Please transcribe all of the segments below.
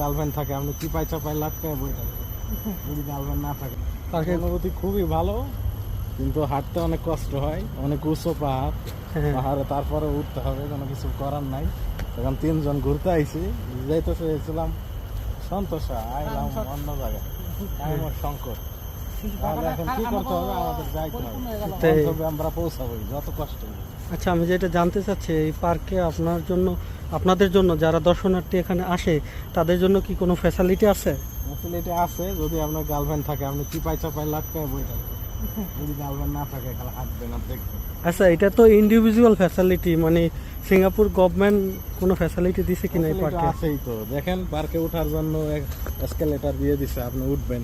Girlfriend থাকে আপনি চিপাই চাপাই লাটকায় বই থাকে, যদি গার্লফ্রেন্ড না থাকে তাকে অনুভূতি খুবই ভালো, কিন্তু হাঁটতে অনেক কষ্ট হয়, অনেক উঁচু পাহাড়, পাহাড়ে তারপরে উঠতে হবে, কোনো কিছু করার নাই। এখন 3 জন ঘুরতে আইছি, যাইতে চেয়েছিলাম সন্তোষা, আইলাম অন্য জায়গায়, আমার সংকট। তাহলে এখন কি করতে হবে, আমাদের যাইতে হবে, গন্তব্যে আমরা পৌঁছাবোই যত কষ্ট হোক। আচ্ছা, আমি যেটা জানতে চাচ্ছি, এই পার্কে আপনাদের জন্য যারা দর্শনার্থী এখানে আসে তাদের জন্য কি কোনো ফ্যাসিলিটি আছে? ফ্যাসিলিটি আছে, যদি আপনার গার্লফ্রেন্ড থাকে আপনি চিপাই চাপাই লাটকায় বই থাকবেন, যদি গার্লফ্রেন্ড না থাকে তাহলে হাঁটবেন আর দেখবেন। আচ্ছা, এটা তো ইন্ডিভিজুয়াল ফ্যাসিলিটি, মানে সিঙ্গাপুর গভর্নমেন্ট কোনো ফ্যাসিলিটি দিছে কিনা এই পার্কে? আছেই তো, দেখেন পার্কে ওঠার জন্য এসকেলেটর দিয়ে দিছে, আপনি উঠবেন,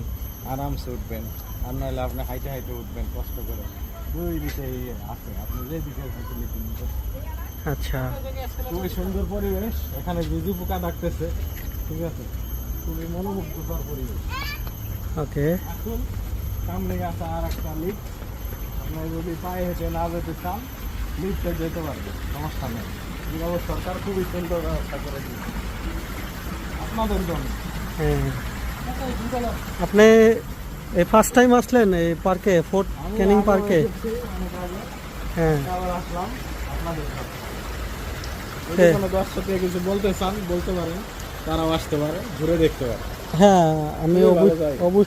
আরামসে উঠবেন, আর নাহলে আপনি হাইটে হাইটে উঠবেন কষ্ট করে, দুই দিকে আছে, আপনি যে দিকে ফ্যাসিলিটি নিতে। আচ্ছা, খুবই সুন্দর পরিবেশ, এখানে ঝিঝি পোকা ডাকতেছে, ঠিক আছে, খুবই মনোমুগ্ধকর পরিবেশ। ওকে। এখন সামনে আছে আর একটা লিফট, আপনার যদি পায়ে হেঁটে না যেতে চান লিফটে যেতে পারবেন, সমস্যা নেই। সিঙ্গাপুর সরকার খুবই সুন্দর ব্যবস্থা করে দিয়েছে আপনাদের জন্য। হ্যাঁ, আপনি এই ফার্স্ট টাইম আসলেন এই পার্কে, ফোর্ট ক্যানিং পার্কে? হ্যাঁ। আবার আসলাম আপনাদের সাথে। হ্যাঁ। যদি কোনো দর্শকে কিছু বলতে চান বলতে পারেন, তারাও আসতে পারে, ঘুরে দেখতে পারে। হ্যাঁ, আমি খুবই ভালো জায়গা। অবশ্যই